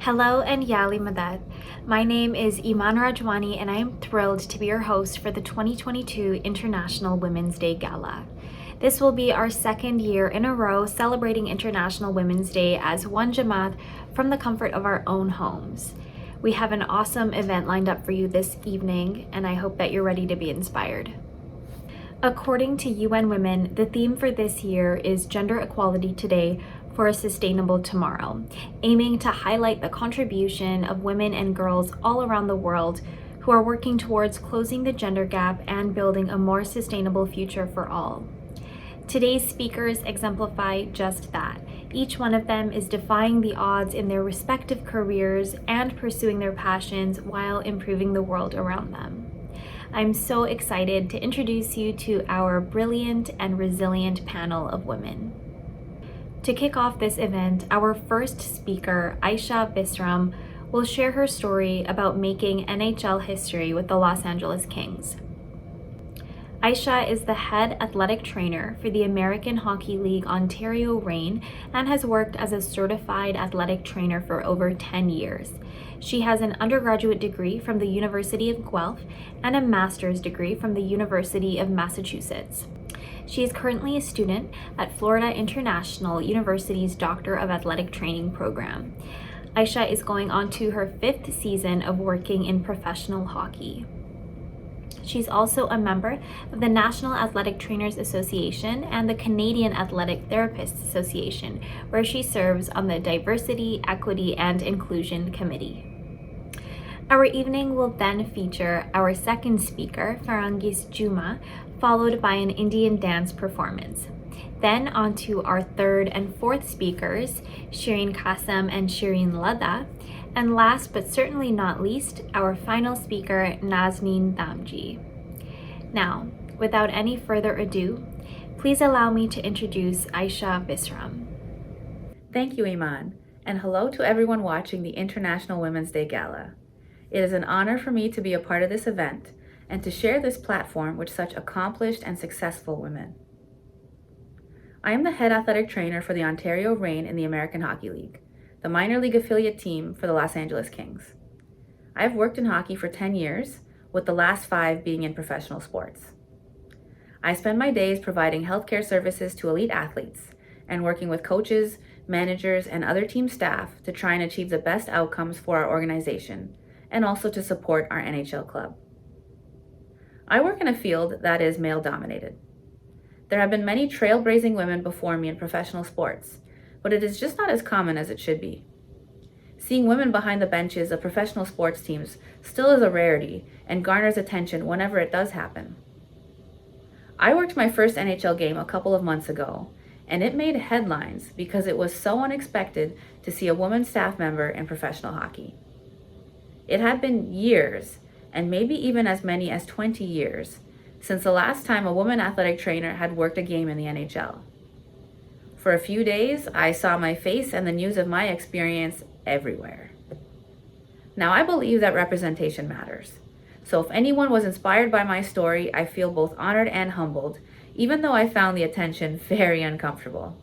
Hello and Yali Madat. My name is Iman Rajwani and I am thrilled to be your host for the 2022 International Women's Day Gala. This will be our second year in a row celebrating International Women's Day as one Jamaat from the comfort of our own homes. We have an awesome event lined up for you this evening and I hope that you're ready to be inspired. According to UN Women, the theme for this year is Gender Equality Today for a Sustainable Tomorrow, aiming to highlight the contribution of women and girls all around the world who are working towards closing the gender gap and building a more sustainable future for all. Today's speakers exemplify just that. Each one of them is defying the odds in their respective careers and pursuing their passions while improving the world around them. I'm so excited to introduce you to our brilliant and resilient panel of women. To kick off this event, our first speaker, Aisha Visram, will share her story about making NHL history with the Los Angeles Kings. Aisha is the head athletic trainer for the American Hockey League Ontario Reign and has worked as a certified athletic trainer for over 10 years. She has an undergraduate degree from the University of Guelph and a master's degree from the University of Massachusetts. She is currently a student at Florida International University's Doctor of Athletic Training program. Aisha is going on to her 5th season of working in professional hockey. She's also a member of the National Athletic Trainers Association and the Canadian Athletic Therapists Association, where she serves on the Diversity, Equity, and Inclusion Committee. Our evening will then feature our second speaker, Farangis Juma, followed by an Indian dance performance. Then on to our third and fourth speakers, Shereen Kassam and Shereen Ladha, and last but certainly not least, our final speaker, Nazneen Damji. Now, without any further ado, please allow me to introduce Aisha Visram. Thank you, Iman, and hello to everyone watching the International Women's Day Gala. It is an honor for me to be a part of this event and to share this platform with such accomplished and successful women. I am the head athletic trainer for the Ontario Reign in the American Hockey League, the minor league affiliate team for the Los Angeles Kings. I have worked in hockey for 10 years, with the last 5 being in professional sports. I spend my days providing healthcare services to elite athletes and working with coaches, managers, and other team staff to try and achieve the best outcomes for our organization and also to support our NHL club. I work in a field that is male-dominated. There have been many trailblazing women before me in professional sports, but it is just not as common as it should be. Seeing women behind the benches of professional sports teams still is a rarity and garners attention whenever it does happen. I worked my first NHL game a couple of months ago, and it made headlines because it was so unexpected to see a woman staff member in professional hockey. It had been years, and maybe even as many as 20 years, since the last time a woman athletic trainer had worked a game in the NHL. For a few days, I saw my face and the news of my experience everywhere. Now, I believe that representation matters. So if anyone was inspired by my story, I feel both honored and humbled, even though I found the attention very uncomfortable.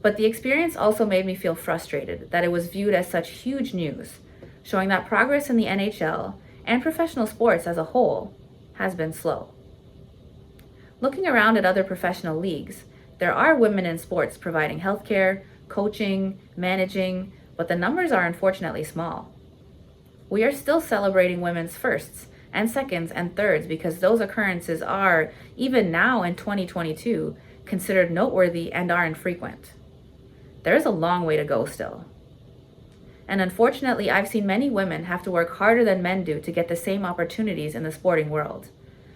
But the experience also made me feel frustrated that it was viewed as such huge news, showing that progress in the NHL and professional sports as a whole has been slow. Looking around at other professional leagues, there are women in sports providing healthcare, coaching, managing, but the numbers are unfortunately small. We are still celebrating women's firsts and seconds and thirds because those occurrences are, even now in 2022, considered noteworthy and are infrequent. There is a long way to go still. And unfortunately, I've seen many women have to work harder than men do to get the same opportunities in the sporting world.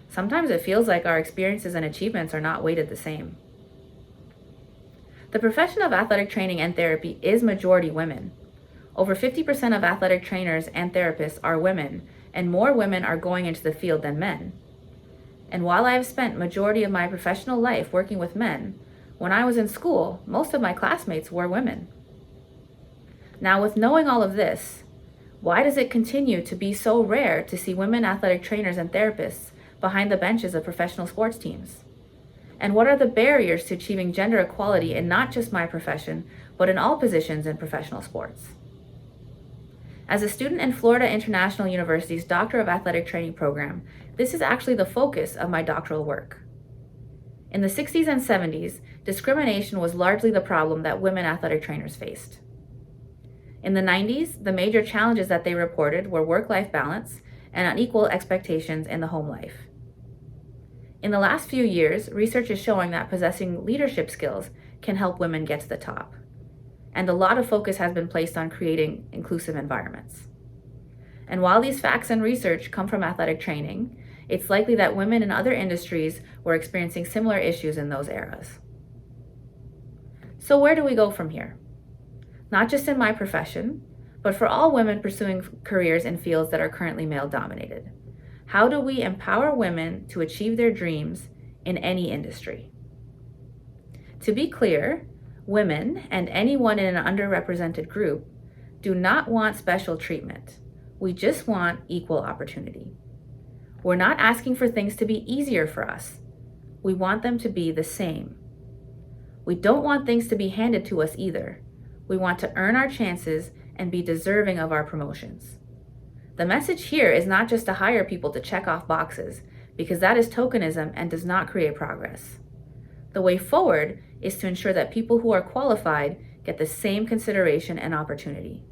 Sometimes it feels like our experiences and achievements are not weighted the same. The profession of athletic training and therapy is majority women. Over 50% of athletic trainers and therapists are women, and more women are going into the field than men. And while I have spent majority of my professional life working with men, when I was in school, most of my classmates were women. Now, with knowing all of this, why does it continue to be so rare to see women athletic trainers and therapists behind the benches of professional sports teams? And what are the barriers to achieving gender equality in not just my profession, but in all positions in professional sports? As a student in Florida International University's Doctor of Athletic Training program, this is actually the focus of my doctoral work. In the 60s and 70s, discrimination was largely the problem that women athletic trainers faced. In the 90s, the major challenges that they reported were work-life balance and unequal expectations in the home life. In the last few years, research is showing that possessing leadership skills can help women get to the top. And a lot of focus has been placed on creating inclusive environments. And while these facts and research come from athletic training, it's likely that women in other industries were experiencing similar issues in those eras. So where do we go from here? Not just in my profession, but for all women pursuing careers in fields that are currently male-dominated. How do we empower women to achieve their dreams in any industry? To be clear, women, and anyone in an underrepresented group, do not want special treatment. We just want equal opportunity. We're not asking for things to be easier for us. We want them to be the same. We don't want things to be handed to us either. We want to earn our chances and be deserving of our promotions. The message here is not just to hire people to check off boxes, because that is tokenism and does not create progress. The way forward is to ensure that people who are qualified get the same consideration and opportunity.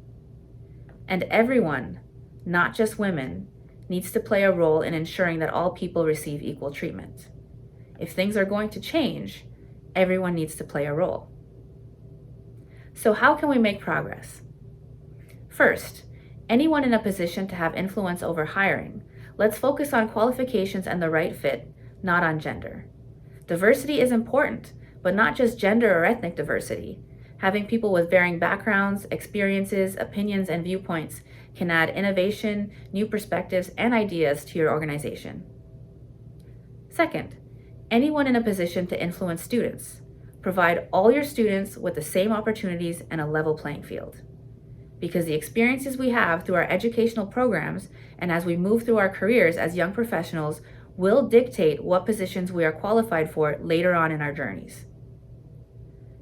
And everyone, not just women, needs to play a role in ensuring that all people receive equal treatment. If things are going to change, everyone needs to play a role. So how can we make progress? First, anyone in a position to have influence over hiring, let's focus on qualifications and the right fit, not on gender. Diversity is important, but not just gender or ethnic diversity. Having people with varying backgrounds, experiences, opinions, and viewpoints can add innovation, new perspectives, and ideas to your organization. Second, anyone in a position to influence students. Provide all your students with the same opportunities and a level playing field. Because the experiences we have through our educational programs and as we move through our careers as young professionals will dictate what positions we are qualified for later on in our journeys.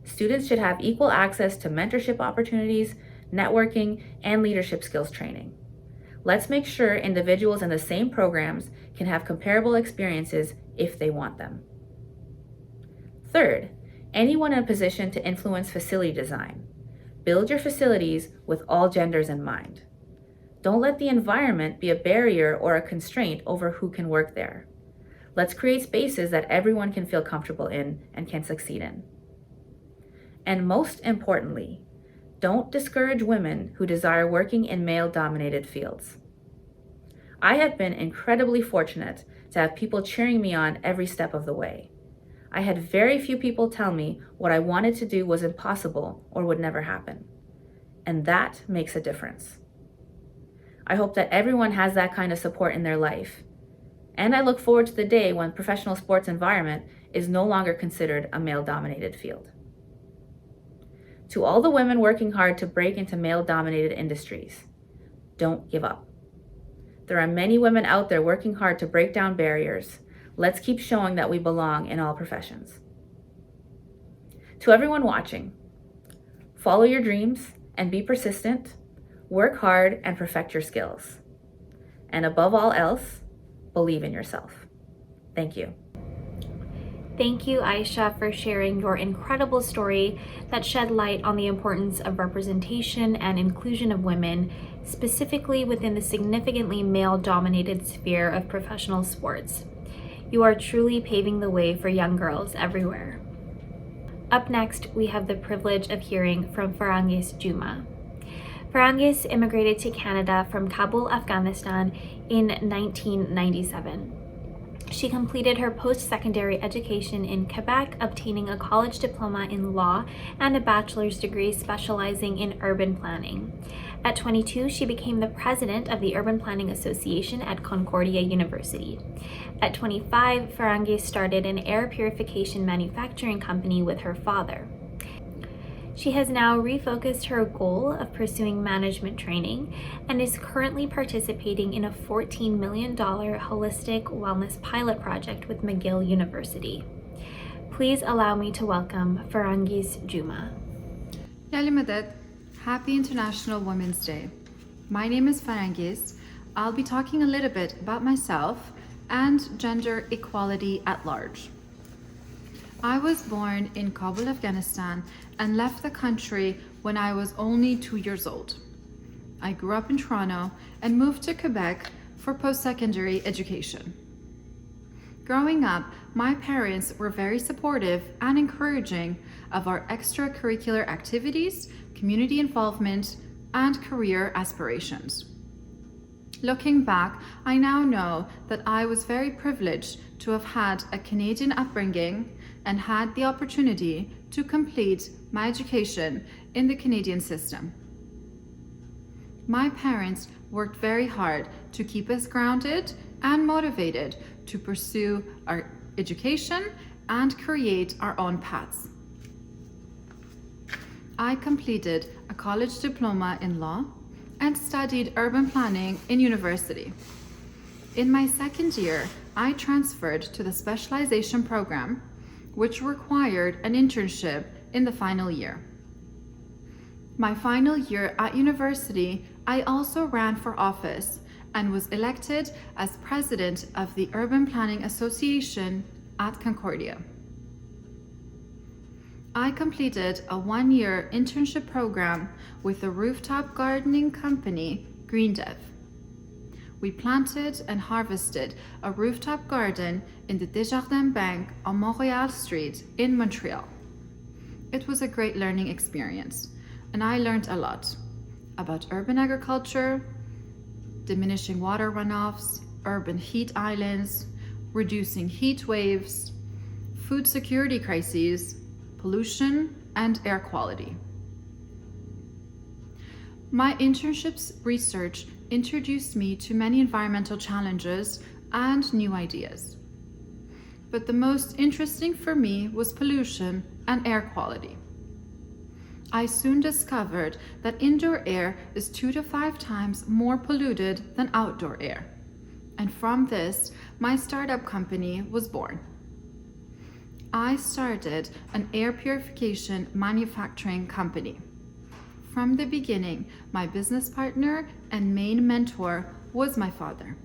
Students should have equal access to mentorship opportunities, networking, and leadership skills training. Let's make sure individuals in the same programs can have comparable experiences if they want them. Third, anyone in a position to influence facility design. Build your facilities with all genders in mind. Don't let the environment be a barrier or a constraint over who can work there. Let's create spaces that everyone can feel comfortable in and can succeed in. And most importantly, don't discourage women who desire working in male-dominated fields. I have been incredibly fortunate to have people cheering me on every step of the way. I had very few people tell me what I wanted to do was impossible or would never happen. And that makes a difference. I hope that everyone has that kind of support in their life. And I look forward to the day when professional sports environment is no longer considered a male-dominated field. To all the women working hard to break into male-dominated industries, don't give up. There are many women out there working hard to break down barriers. Let's keep showing that we belong in all professions. To everyone watching, follow your dreams and be persistent, work hard and perfect your skills. And above all else, believe in yourself. Thank you. Thank you, Aisha, for sharing your incredible story that shed light on the importance of representation and inclusion of women, specifically within the significantly male-dominated sphere of professional sports. You are truly paving the way for young girls everywhere. Up next, we have the privilege of hearing from Farangis Juma. Farangis immigrated to Canada from Kabul, Afghanistan in 1997. She completed her post-secondary education in Quebec, obtaining a college diploma in law and a bachelor's degree specializing in urban planning. At 22, she became the president of the Urban Planning Association at Concordia University. At 25, Farangis started an air purification manufacturing company with her father. She has now refocused her goal of pursuing management training and is currently participating in a $14 million holistic wellness pilot project with McGill University. Please allow me to welcome Farhangiz Juma. Yali Madad, happy International Women's Day. My name is Farhangiz. I'll be talking a little bit about myself and gender equality at large. I was born in Kabul, Afghanistan, and left the country when I was only 2 years old. I grew up in Toronto and moved to Quebec for post-secondary education. Growing up, my parents were very supportive and encouraging of our extracurricular activities, community involvement, and career aspirations. Looking back, I now know that I was very privileged to have had a Canadian upbringing and had the opportunity to complete my education in the Canadian system. My parents worked very hard to keep us grounded and motivated to pursue our education and create our own paths. I completed a college diploma in law and studied urban planning in university. In my second year, I transferred to the specialization program, which required an internship in the final year. My final year at university, I also ran for office and was elected as president of the Urban Planning Association at Concordia. I completed a 1-year internship program with the rooftop gardening company GreenDev. We planted and harvested a rooftop garden in the Desjardins Bank on Montreal Street in Montreal. It was a great learning experience, and I learned a lot about urban agriculture, diminishing water runoffs, urban heat islands, reducing heat waves, food security crises, pollution, and air quality. My internship's research introduced me to many environmental challenges and new ideas. But the most interesting for me was pollution and air quality. I soon discovered that indoor air is 2 to 5 times more polluted than outdoor air. And from this, my startup company was born. I started an air purification manufacturing company. From the beginning, my business partner and main mentor was my father.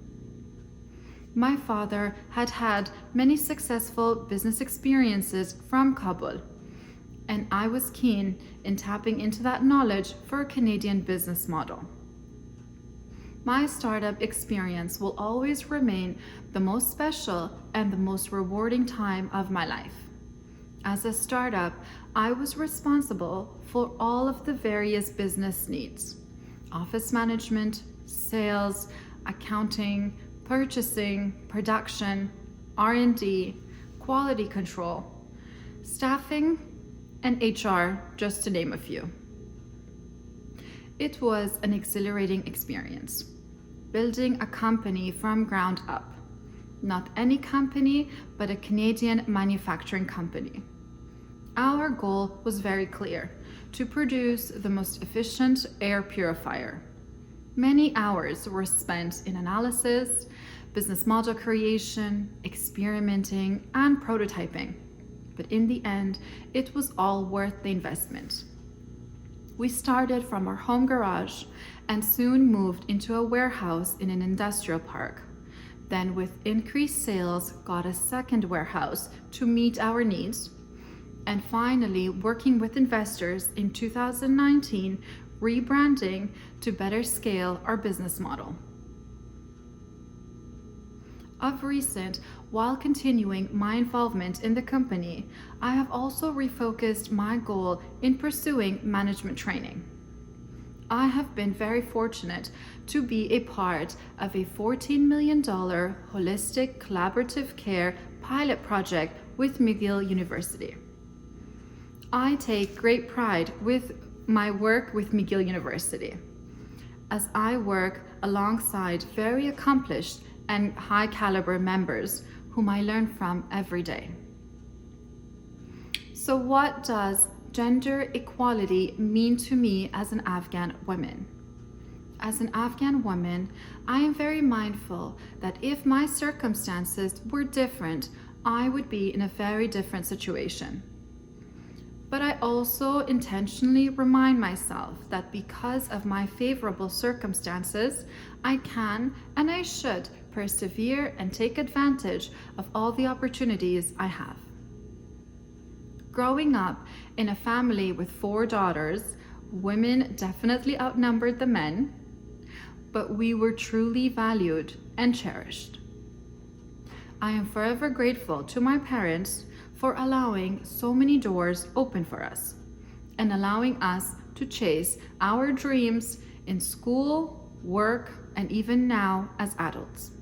My father had had many successful business experiences from Kabul, and I was keen in tapping into that knowledge for a Canadian business model. My startup experience will always remain the most special and the most rewarding time of my life. As a startup, I was responsible for all of the various business needs: office management, sales, accounting, purchasing, production, R&D, quality control, staffing, and HR, just to name a few. It was an exhilarating experience, building a company from ground up. Not any company, but a Canadian manufacturing company. Our goal was very clear: to produce the most efficient air purifier. Many hours were spent in analysis, business model creation, experimenting, and prototyping. But in the end, it was all worth the investment. We started from our home garage and soon moved into a warehouse in an industrial park. Then, with increased sales, got a second warehouse to meet our needs. And finally, working with investors in 2019, rebranding to better scale our business model. Of recent, while continuing my involvement in the company, I have also refocused my goal in pursuing management training. I have been very fortunate to be a part of a $14 million holistic collaborative care pilot project with McGill University. I take great pride with my work with McGill University, as I work alongside very accomplished and high caliber members whom I learn from every day. So what does gender equality mean to me as an Afghan woman? As an Afghan woman, I am very mindful that if my circumstances were different, I would be in a very different situation. But I also intentionally remind myself that because of my favorable circumstances, I can and I should persevere and take advantage of all the opportunities I have. Growing up in a family with 4 daughters, women definitely outnumbered the men, but we were truly valued and cherished. I am forever grateful to my parents for allowing so many doors open for us and allowing us to chase our dreams in school, work, and even now as adults.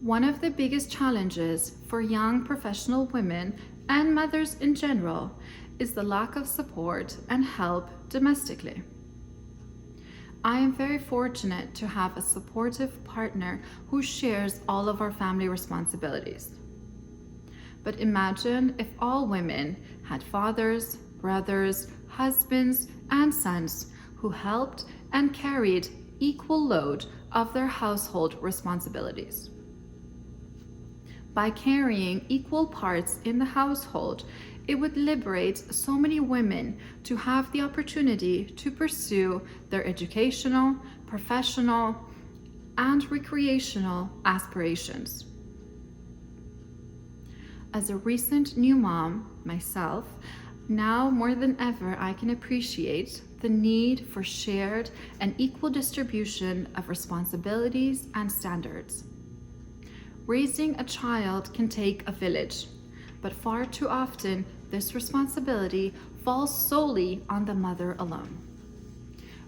One of the biggest challenges for young professional women and mothers in general is the lack of support and help domestically. I am very fortunate to have a supportive partner who shares all of our family responsibilities. But imagine if all women had fathers, brothers, husbands, and sons who helped and carried equal load of their household responsibilities. By carrying equal parts in the household, it would liberate so many women to have the opportunity to pursue their educational, professional, and recreational aspirations. As a recent new mom myself, now more than ever I can appreciate the need for shared and equal distribution of responsibilities and standards. Raising a child can take a village, but far too often this responsibility falls solely on the mother alone.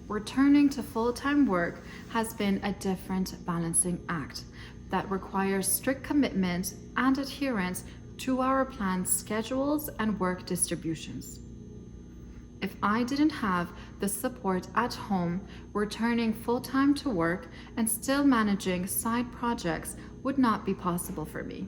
Returning to full-time work has been a different balancing act that requires strict commitment and adherence to our planned schedules and work distributions. If I didn't have the support at home, returning full-time to work and still managing side projects would not be possible for me.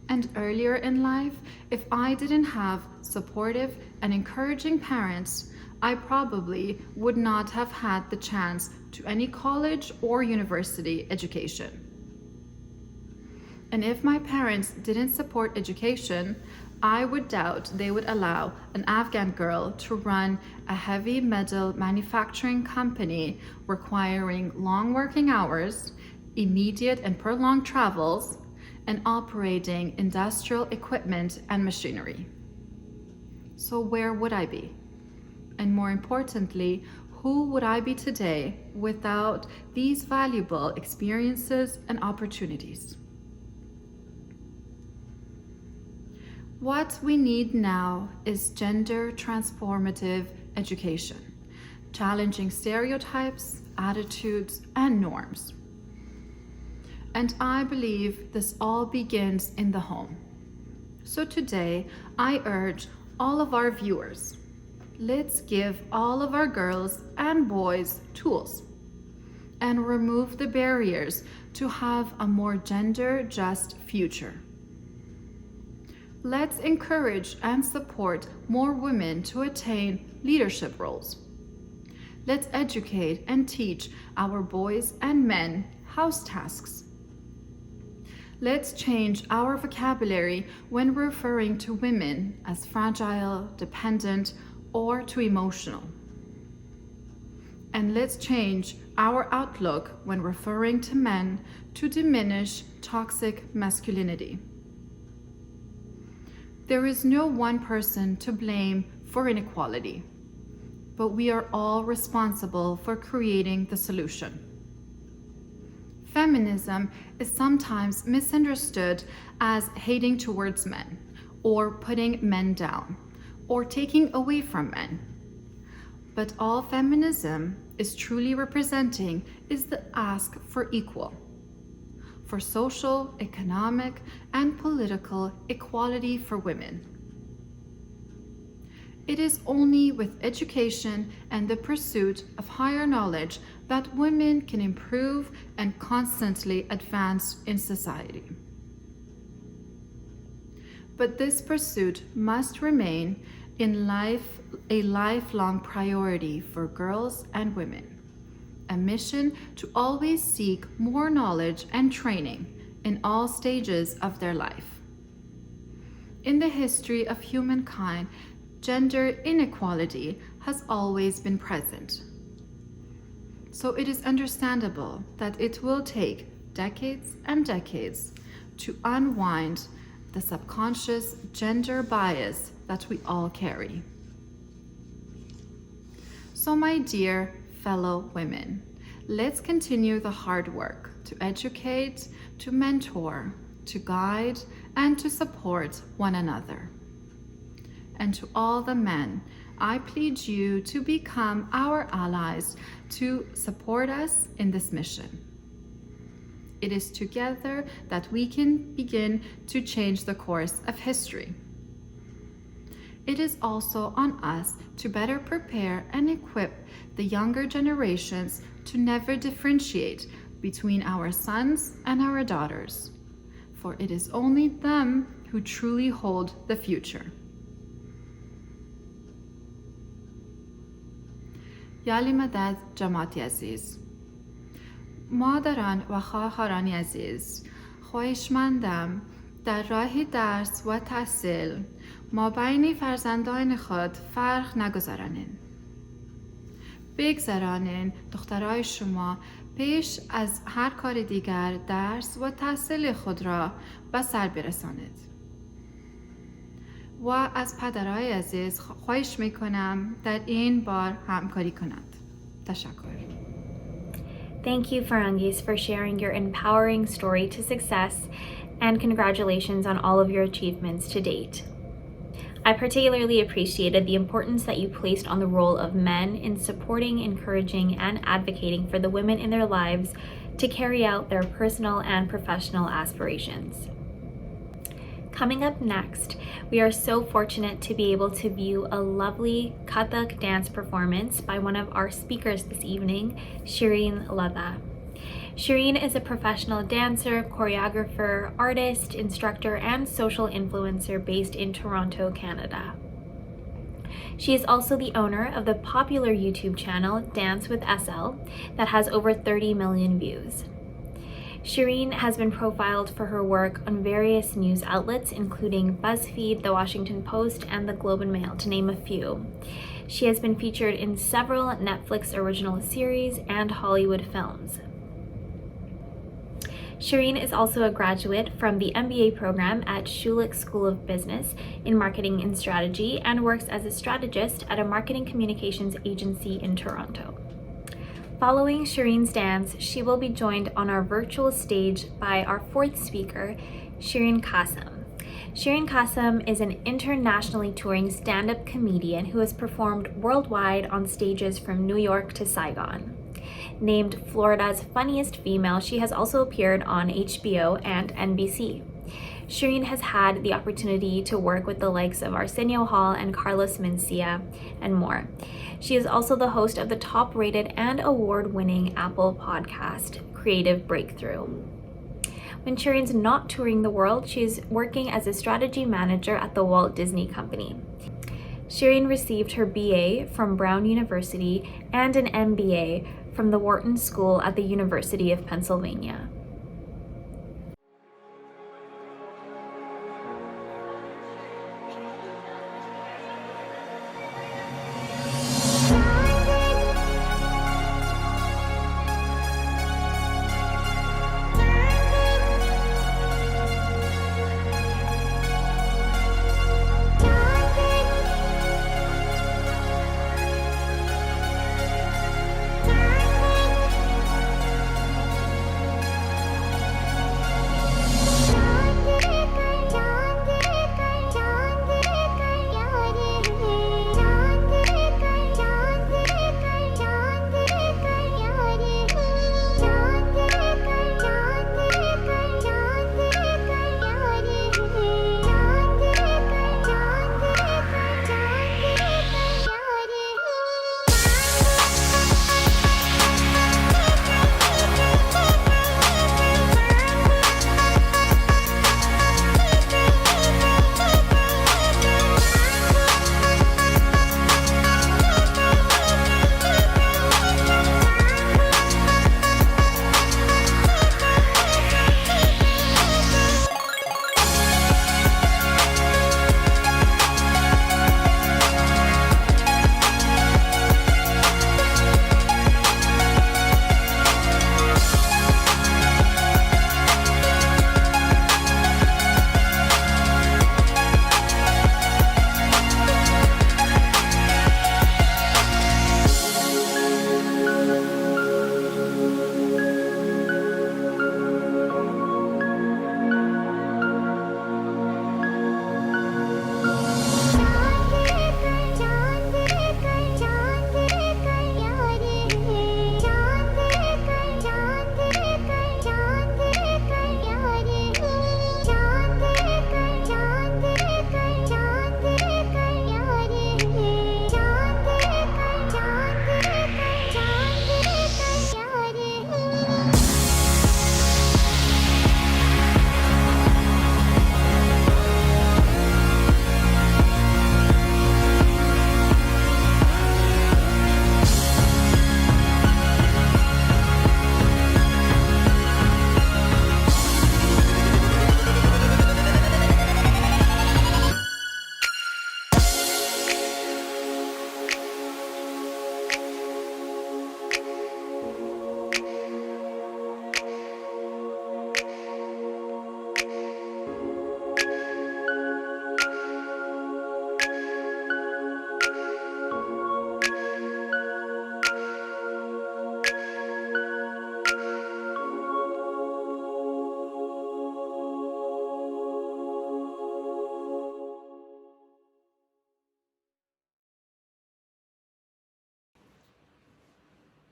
And earlier in life, if I didn't have supportive and encouraging parents, I probably would not have had the chance to any college or university education. And if my parents didn't support education, I would doubt they would allow an Afghan girl to run a heavy metal manufacturing company requiring long working hours, immediate and prolonged travels, and operating industrial equipment and machinery. So where would I be? And more importantly, who would I be today without these valuable experiences and opportunities? What we need now is gender transformative education, challenging stereotypes, attitudes, and norms. And I believe this all begins in the home. So today, I urge all of our viewers, let's give all of our girls and boys tools and remove the barriers to have a more gender-just future. Let's encourage and support more women to attain leadership roles. Let's educate and teach our boys and men house tasks. Let's change our vocabulary when referring to women as fragile, dependent, or too emotional. And let's change our outlook when referring to men to diminish toxic masculinity. There is no one person to blame for inequality, but we are all responsible for creating the solution. Feminism is sometimes misunderstood as hating towards men, or putting men down, or taking away from men. But all feminism is truly representing is the ask for equal, for social, economic, and political equality for women. It is only with education and the pursuit of higher knowledge that women can improve and constantly advance in society. But this pursuit must remain a lifelong priority for girls and women, a mission to always seek more knowledge and training in all stages of their life. In the history of humankind, gender inequality has always been present. So it is understandable that it will take decades and decades to unwind the subconscious gender bias that we all carry. So my dear fellow women, let's continue the hard work to educate, to mentor, to guide, and to support one another. And to all the men, I plead you to become our allies to support us in this mission. It is together that we can begin to change the course of history. It is also on us to better prepare and equip the younger generations to never differentiate between our sons and our daughters, for it is only them who truly hold the future. یالی مدد جماعتی عزیز، مادران و خواهرانی عزیز، خواهشمندم در راه درس و تحصیل ما بین فرزندان خود فرق نگذارانین. بگذارانین دخترای شما پیش از هر کار دیگر درس و تحصیل خود را به سر برسانید. و از پدرای عزیز خواهش میکنم در این بار همکاری کنند. تشکر. Thank you, Farangis, for sharing your empowering story to success, and congratulations on all of your achievements to date. I particularly appreciated the importance that you placed on the role of men in supporting, encouraging, and advocating for the women in their lives to carry out their personal and professional aspirations. Coming up next, we are so fortunate to be able to view a lovely Kathak dance performance by one of our speakers this evening, Shereen Ladha. Shereen is a professional dancer, choreographer, artist, instructor, and social influencer based in Toronto, Canada. She is also the owner of the popular YouTube channel Dance with SL that has over 30 million views. Shereen has been profiled for her work on various news outlets, including BuzzFeed, The Washington Post, and The Globe and Mail, to name a few. She has been featured in several Netflix original series and Hollywood films. Shereen is also a graduate from the MBA program at Schulich School of Business in Marketing and Strategy and works as a strategist at a marketing communications agency in Toronto. Following Shereen's dance, she will be joined on our virtual stage by our fourth speaker, Shereen Kassam. Shereen Kassam is an internationally touring stand-up comedian who has performed worldwide on stages from New York to Saigon. Named Florida's funniest female, she has also appeared on HBO and NBC. Shereen has had the opportunity to work with the likes of Arsenio Hall and Carlos Mencia and more. She is also the host of the top-rated and award-winning Apple podcast, Creative Breakthrough. When Shereen's not touring the world, she's working as a strategy manager at the Walt Disney Company. Shereen received her BA from Brown University and an MBA from the Wharton School at the University of Pennsylvania.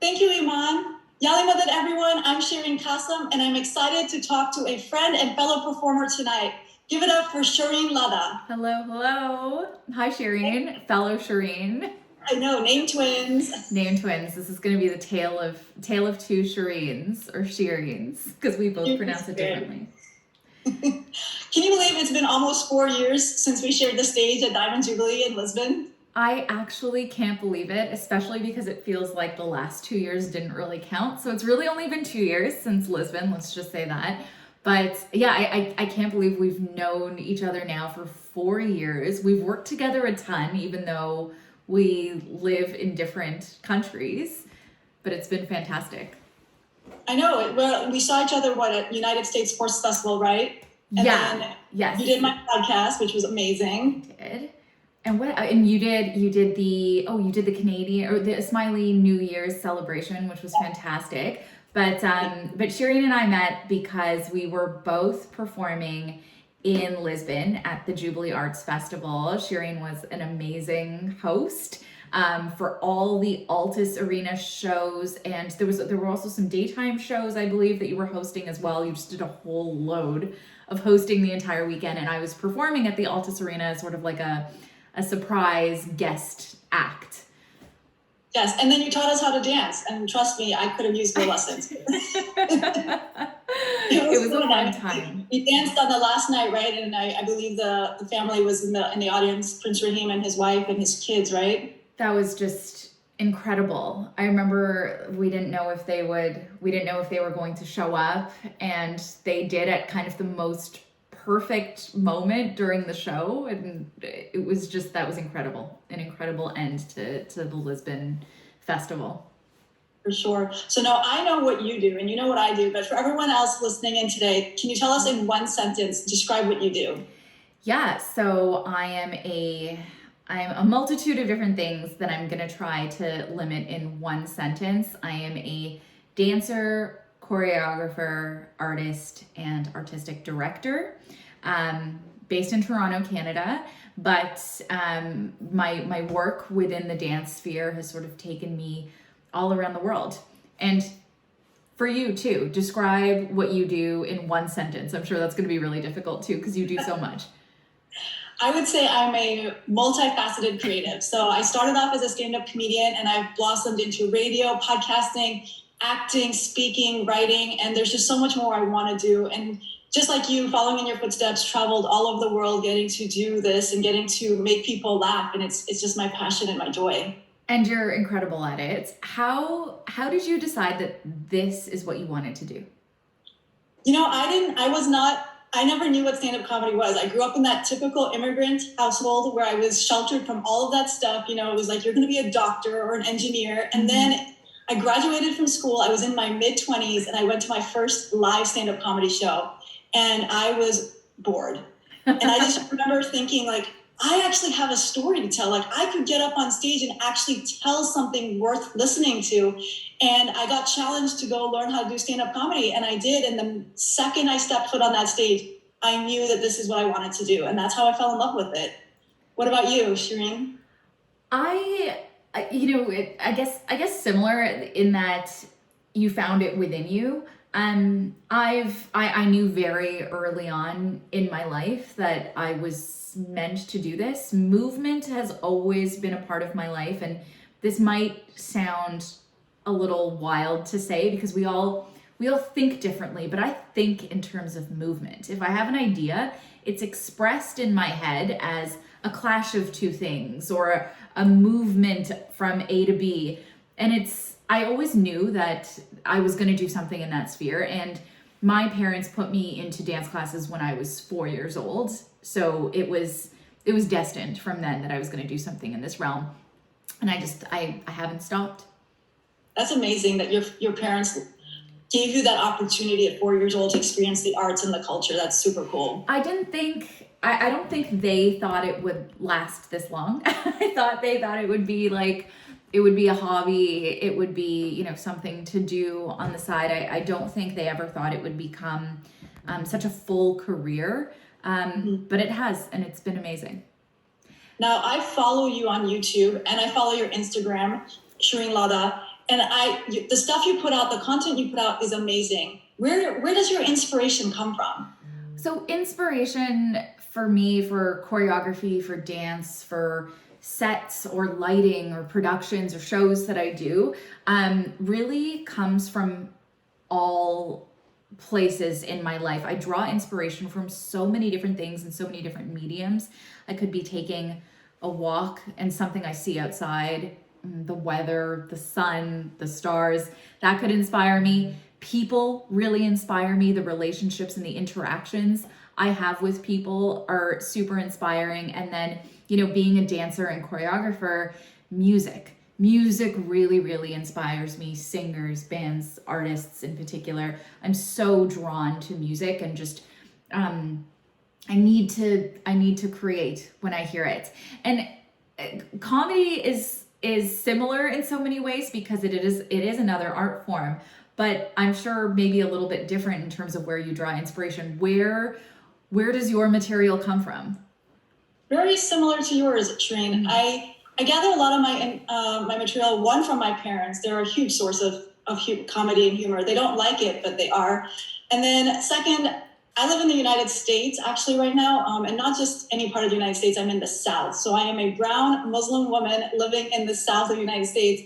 Thank you, Iman. Yali Madad, everyone. I'm Shereen Kassam, and I'm excited to talk to a friend and fellow performer tonight. Give it up for Shereen Ladha. Hello, hello. Hi, Shireen, fellow Shireen. I know, name twins. Name twins. This is going to be the tale of two Shireens or Shireens because we both pronounce it differently. Can you believe it's been almost 4 years since we shared the stage at Diamond Jubilee in Lisbon? I actually can't believe it, especially because it feels like the last 2 years didn't really count. So it's really only been 2 years since Lisbon, let's just say that. But yeah, I can't believe we've known each other now for 4 years. We've worked together a ton, even though we live in different countries, but it's been fantastic. I know. Well, we saw each other, at United States Sports Festival, right? And then yes. You did my podcast, which was amazing. I did. And you did the Canadian or the Ismaili New Year's celebration, which was fantastic. But Shireen and I met because we were both performing in Lisbon at the Jubilee Arts Festival. Shireen was an amazing host for all the Altus Arena shows, and there were also some daytime shows, I believe, that you were hosting as well. You just did a whole load of hosting the entire weekend, and I was performing at the Altus Arena as sort of like a surprise guest act. Yes, and then you taught us how to dance, and trust me, I could have used more lessons. It was a fun time. We danced on the last night, right? And I believe the family was in the audience, Prince Rahim and his wife and his kids, right? That was just incredible. I remember we didn't know if they were going to show up, and they did at kind of the most perfect moment during the show, and it was just, that was incredible. An incredible end to the Lisbon festival. For sure. So now I know what you do and you know what I do, but for everyone else listening in today, can you tell us in one sentence, describe what you do? Yeah, so I am a multitude of different things that I'm going to try to limit in one sentence. I am a dancer, choreographer, artist, and artistic director, based in Toronto, Canada. But my work within the dance sphere has sort of taken me all around the world. And for you too, describe what you do in one sentence. I'm sure that's going to be really difficult too, because you do so much. I would say I'm a multifaceted creative. So I started off as a stand-up comedian, and I've blossomed into radio, podcasting, acting, speaking, writing, and there's just so much more I want to do. And just like you, following in your footsteps, traveled all over the world, getting to do this and getting to make people laugh. And it's just my passion and my joy. And you're incredible at it. How did you decide that this is what you wanted to do? You know, I never knew what stand-up comedy was. I grew up in that typical immigrant household where I was sheltered from all of that stuff. You know, it was like, you're going to be a doctor or an engineer. And then I graduated from school. I was in my mid-20s, and I went to my first live stand-up comedy show, and I was bored. And I just remember thinking, like, I actually have a story to tell. Like, I could get up on stage and actually tell something worth listening to. And I got challenged to go learn how to do stand-up comedy, and I did. And the second I stepped foot on that stage, I knew that this is what I wanted to do. And that's how I fell in love with it. What about you, Shireen? I guess similar in that you found it within you. I knew very early on in my life that I was meant to do this. Movement has always been a part of my life, and this might sound a little wild to say because we all think differently, but I think in terms of movement. If I have an idea, it's expressed in my head as a clash of two things or a movement from A to B. And I always knew that I was going to do something in that sphere. And my parents put me into dance classes when I was 4 years old. So it was destined from then that I was going to do something in this realm. And I haven't stopped. That's amazing that your parents gave you that opportunity at 4 years old to experience the arts and the culture. That's super cool. I don't think they thought it would last this long. I thought they thought it would be like, it would be a hobby. It would be, something to do on the side. I don't think they ever thought it would become such a full career. But it has, and it's been amazing. Now, I follow you on YouTube and I follow your Instagram, Shereen Ladha, And the stuff you put out, the content you put out is amazing. Where does your inspiration come from? So inspiration for me, for choreography, for dance, for sets or lighting or productions or shows that I do, really comes from all places in my life. I draw inspiration from so many different things and so many different mediums. I could be taking a walk and something I see outside, the weather, the sun, the stars, that could inspire me. People really inspire me. The relationships and the interactions I have with people are super inspiring. And then, being a dancer and choreographer, music really, really inspires me. Singers, bands, artists in particular. I'm so drawn to music and just, I need to create when I hear it. And comedy is similar in so many ways because it is another art form, but I'm sure maybe a little bit different in terms of where you draw inspiration. Where does your material come from? Very similar to yours, Shereen. I gather a lot of my material, one, from my parents. They're a huge source of comedy and humor. They don't like it, but they are. And then second, I live in the United States actually right now, and not just any part of the United States. I'm in the South. So I am a brown Muslim woman living in the South of the United States.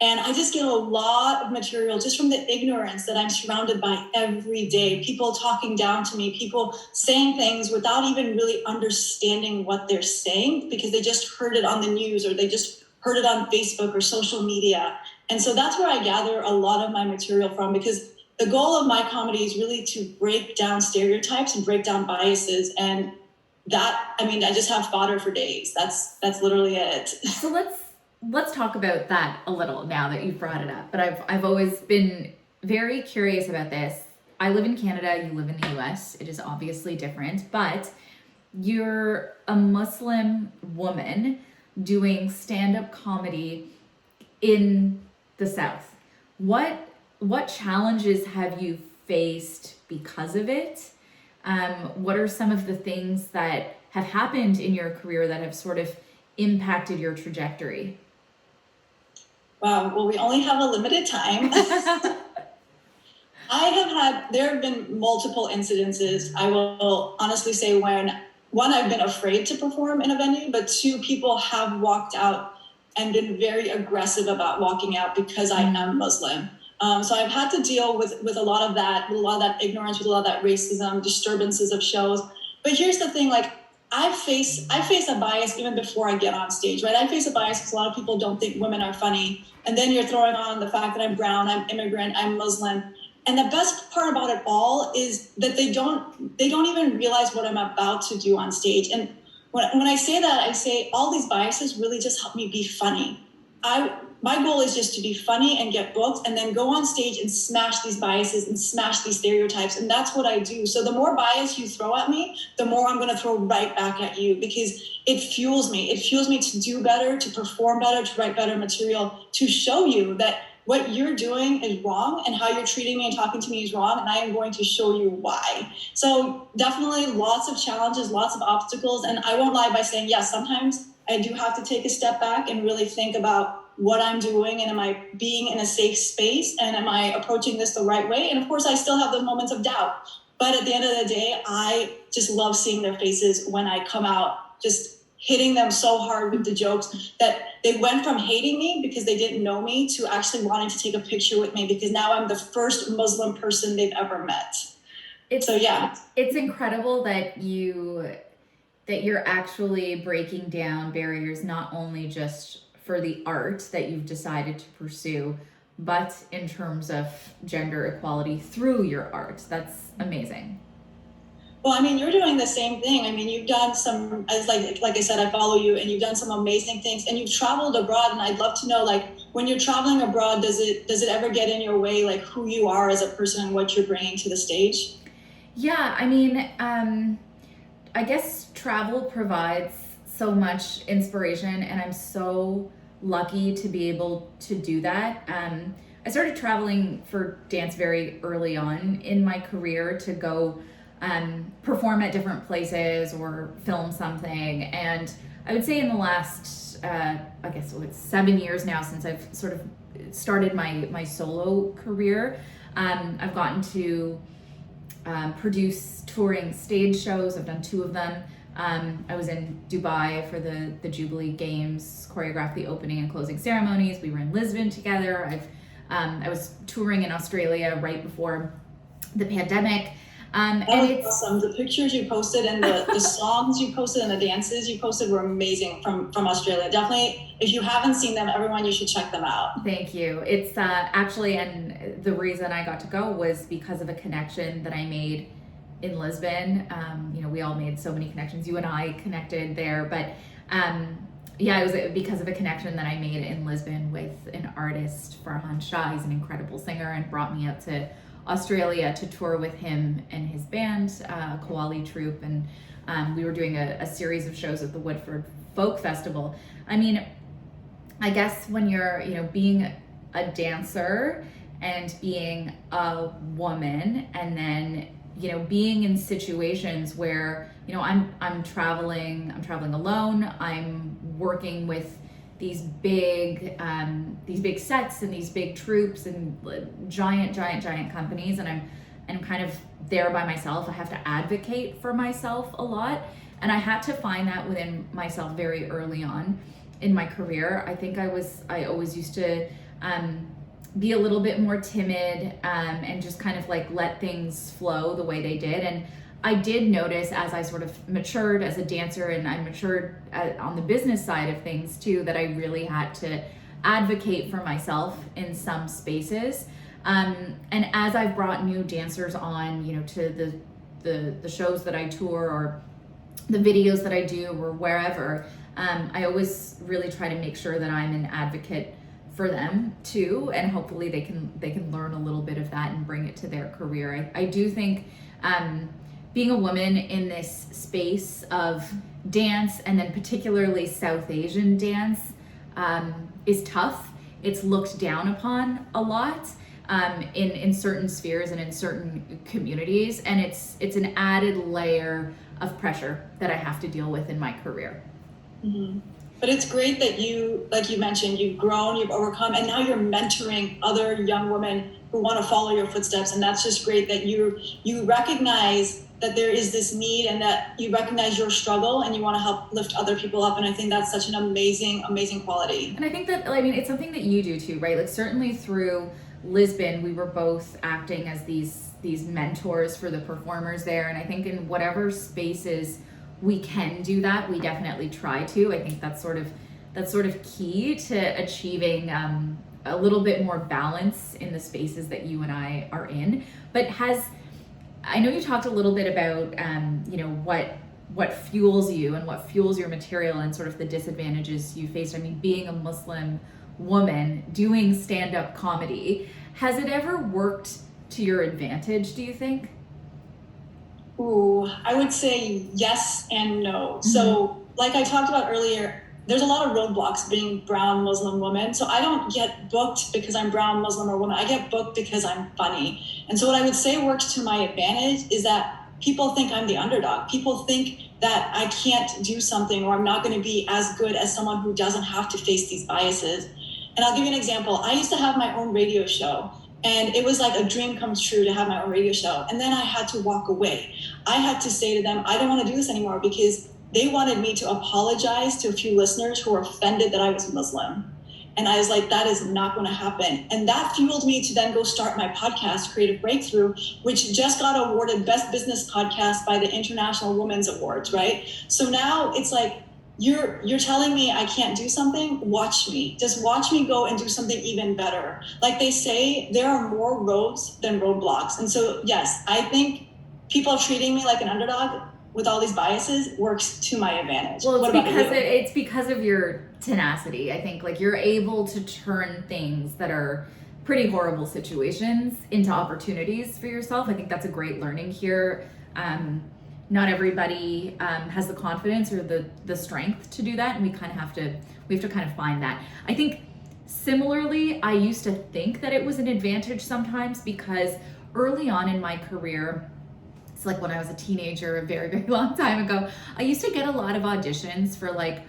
And I just get a lot of material just from the ignorance that I'm surrounded by every day. People talking down to me, people saying things without even really understanding what they're saying because they just heard it on the news or they just heard it on Facebook or social media. And so that's where I gather a lot of my material from, because the goal of my comedy is really to break down stereotypes and break down biases. And that, I just have fodder for days. That's literally it. So let's talk about that a little now that you've brought it up. But I've always been very curious about this. I live in Canada, you live in the US. It is obviously different, but you're a Muslim woman doing stand-up comedy in the South. What challenges have you faced because of it? What are some of the things that have happened in your career that have sort of impacted your trajectory? Wow, well, we only have a limited time. There have been multiple incidences. I will honestly say when, one, I've been afraid to perform in a venue, but two, people have walked out and been very aggressive about walking out because I am Muslim. So I've had to deal with a lot of that ignorance, with a lot of that racism, disturbances of shows. But here's the thing, I face a bias even before I get on stage, right? I face a bias because a lot of people don't think women are funny. And then you're throwing on the fact that I'm brown, I'm immigrant, I'm Muslim. And the best part about it all is that they don't even realize what I'm about to do on stage. And when I say that, I say all these biases really just help me be funny. My goal is just to be funny and get booked and then go on stage and smash these biases and smash these stereotypes. And that's what I do. So the more bias you throw at me, the more I'm going to throw right back at you, because it fuels me. It fuels me to do better, to perform better, to write better material, to show you that what you're doing is wrong and how you're treating me and talking to me is wrong. And I am going to show you why. So definitely lots of challenges, lots of obstacles. And I won't lie by saying, yes, sometimes I do have to take a step back and really think about what I'm doing, and am I being in a safe space, and am I approaching this the right way? And of course, I still have those moments of doubt. But at the end of the day, I just love seeing their faces when I come out, just hitting them so hard with the jokes that they went from hating me because they didn't know me to actually wanting to take a picture with me because now I'm the first Muslim person they've ever met. It's incredible that you're actually breaking down barriers, not only just for the art that you've decided to pursue, but in terms of gender equality through your art. That's amazing. Well, you're doing the same thing. You've done some, as like I said, I follow you, and you've done some amazing things, and you've traveled abroad. And I'd love to know, when you're traveling abroad, does it ever get in your way, who you are as a person and what you're bringing to the stage? Yeah, I guess travel provides so much inspiration, and I'm so lucky to be able to do that. I started traveling for dance very early on in my career to go perform at different places or film something. And I would say in the last, 7 years now since I've sort of started my solo career. I've gotten to produce touring stage shows. I've done 2 of them. I was in Dubai for the Jubilee Games, choreographed the opening and closing ceremonies. We were in Lisbon together. I was touring in Australia right before the pandemic. And it's awesome. The pictures you posted and the songs you posted and the dances you posted were amazing from Australia. Definitely, if you haven't seen them, everyone, you should check them out. Thank you. It's actually, and the reason I got to go was because of a connection that I made in Lisbon. We all made so many connections. You and I connected there, but it was because of a connection that I made in Lisbon with an artist, Farhangiz Jumah. He's an incredible singer and brought me out to Australia to tour with him and his band, Koali Troupe, and we were doing a series of shows at the Woodford Folk Festival. I mean, I guess when you're, being a dancer and being a woman, and then, being in situations where, I'm traveling alone, I'm working with these big sets and these big troops and giant companies, and I'm kind of there by myself. I have to advocate for myself a lot, and I had to find that within myself very early on in my career. I think I always used to be a little bit more timid and just kind of like let things flow the way they did. And I did notice as I sort of matured as a dancer, and I matured on the business side of things too, that I really had to advocate for myself in some spaces. And as I've brought new dancers on, to the shows that I tour or the videos that I do or wherever, I always really try to make sure that I'm an advocate for them too, and hopefully they can learn a little bit of that and bring it to their career. I do think being a woman in this space of dance, and then particularly South Asian dance, is tough. It's looked down upon a lot in certain spheres and in certain communities, and it's an added layer of pressure that I have to deal with in my career. Mm-hmm. But it's great that you, like you mentioned, you've grown, you've overcome, and now you're mentoring other young women who want to follow your footsteps. And that's just great that you recognize that there is this need, and that you recognize your struggle and you want to help lift other people up. And I think that's such an amazing quality. And I think that, it's something that you do too, right? Like certainly through Lisbon, we were both acting as these mentors for the performers there. And I think in whatever spaces we can do that, we definitely try to. I think that's sort of key to achieving a little bit more balance in the spaces that you and I are in. But I know you talked a little bit about what fuels you and what fuels your material and sort of the disadvantages you faced. I mean, being a Muslim woman doing stand-up comedy, has it ever worked to your advantage, do you think? Ooh, I would say yes and no. Mm-hmm. So like I talked about earlier, there's a lot of roadblocks being brown Muslim woman. So I don't get booked because I'm brown Muslim or woman. I get booked because I'm funny. And so what I would say works to my advantage is that people think I'm the underdog. People think that I can't do something, or I'm not going to be as good as someone who doesn't have to face these biases. And I'll give you an example. I used to have my own radio show, and it was like a dream comes true to have my own radio show. And then I had to walk away. I had to say to them, I don't want to do this anymore, because they wanted me to apologize to a few listeners who were offended that I was Muslim. And I was like, that is not going to happen. And that fueled me to then go start my podcast, Creative Breakthrough, which just got awarded Best Business Podcast by the International Women's Awards, right? So now it's like, you're telling me I can't do something? Watch me. Just watch me go and do something even better. Like they say, there are more roads than roadblocks. And so, yes, I think people treating me like an underdog with all these biases works to my advantage. Well, it's because of your tenacity. I think like you're able to turn things that are pretty horrible situations into opportunities for yourself. I think that's a great learning here. Not everybody has the confidence or the strength to do that, and we have to kind of find that. I think similarly, I used to think that it was an advantage sometimes, because early on in my career, like when I was a teenager a very, very long time ago, I used to get a lot of auditions for like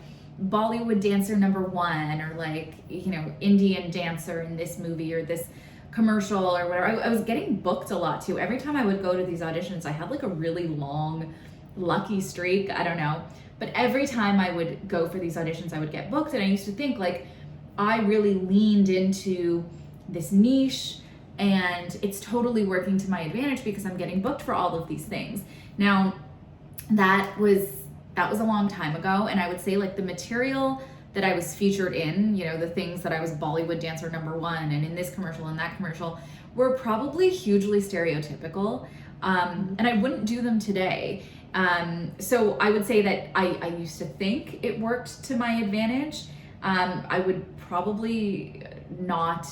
Bollywood dancer #1, or like, you know, Indian dancer in this movie or this commercial or whatever. I was getting booked a lot too. Every time I would go to these auditions, I had like a really long lucky streak, I don't know. But every time I would go for these auditions, I would get booked, and I used to think like I really leaned into this niche and it's totally working to my advantage because I'm getting booked for all of these things. Now, that was a long time ago, and I would say like the material that I was featured in, you know, the things that I was Bollywood dancer #1 and in this commercial and that commercial, were probably hugely stereotypical, and I wouldn't do them today. So I would say that I used to think it worked to my advantage. I would probably not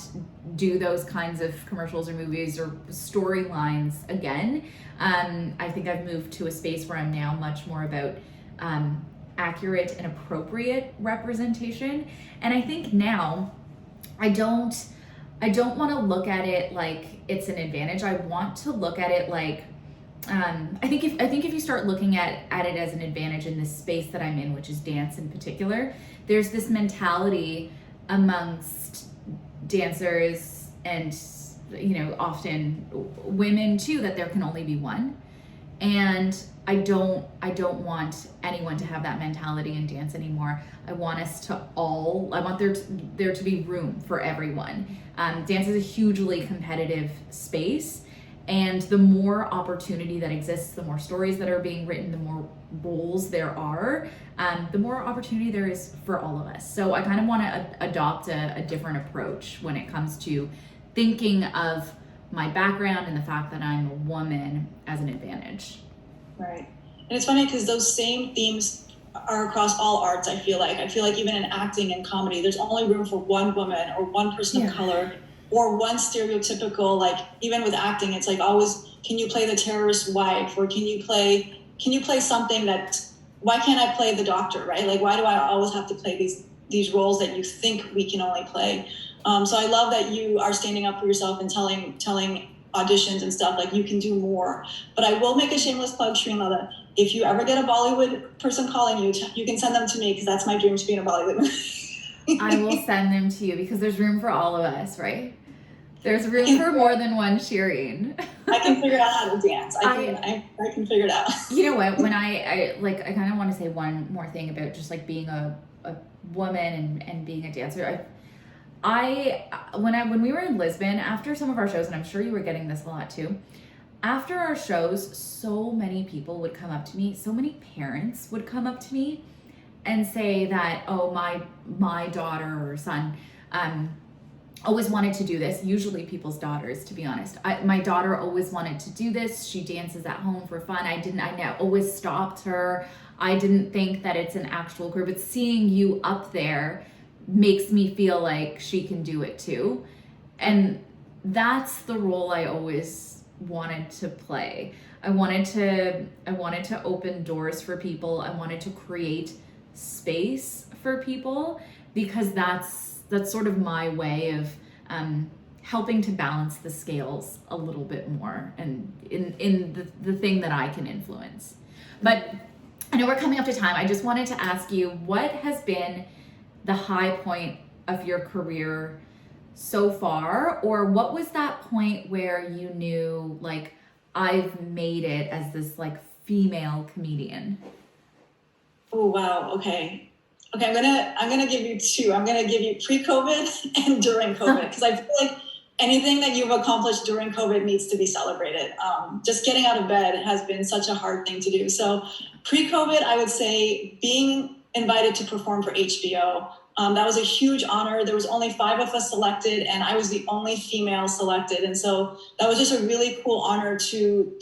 do those kinds of commercials or movies or storylines again. I think I've moved to a space where I'm now much more about accurate and appropriate representation. And I think now I don't want to look at it like it's an advantage. I want to look at it like I think if you start looking at it as an advantage in this space that I'm in, which is dance in particular, there's this mentality amongst dancers and, you know, often women too, that there can only be one. And I don't want anyone to have that mentality in dance anymore. I want there to be room for everyone. Dance is a hugely competitive space, and the more opportunity that exists, the more stories that are being written, the more roles there are, the more opportunity there is for all of us. So I kind of want to adopt a different approach when it comes to thinking of my background and the fact that I'm a woman as an advantage. Right. And it's funny because those same themes are across all arts, I feel like. Even in acting and comedy, there's only room for one woman or one person of color or one stereotypical, like even with acting, it's like always, can you play the terrorist wife, or can you play something that, why can't I play the doctor, right? Like, why do I always have to play these roles that you think we can only play? So I love that you are standing up for yourself and telling auditions and stuff, like you can do more. But I will make a shameless plug, Shereen Ladha. If you ever get a Bollywood person calling you, you can send them to me, because that's my dream, to be in a Bollywood movie. I will send them to you because there's room for all of us, right? There's room for more than one Shireen. I can figure out how to dance. I can figure it out. You know what? When I kind of want to say one more thing about just like being a woman and being a dancer. When we were in Lisbon, after some of our shows, and I'm sure you were getting this a lot too, after our shows, so many people would come up to me, so many parents would come up to me and say that, oh, my daughter or son always wanted to do this. Usually people's daughters, to be honest. My daughter always wanted to do this. She dances at home for fun. I always stopped her. I didn't think that it's an actual career, but seeing you up there makes me feel like she can do it too. And that's the role I always wanted to play. I wanted to open doors for people. I wanted to create space for people, because that's sort of my way of helping to balance the scales a little bit more, and in the thing that I can influence. But I know we're coming up to time. I just wanted to ask you, what has been the high point of your career so far, or what was that point where you knew, like, I've made it as this like female comedian? Oh wow, okay, I'm gonna give you two. I'm gonna give you pre-COVID and during COVID, because I feel like anything that you've accomplished during COVID needs to be celebrated. Just getting out of bed has been such a hard thing to do. So pre-COVID, I would say being invited to perform for HBO. That was a huge honor. There was only 5 of us selected, and I was the only female selected. And so that was just a really cool honor to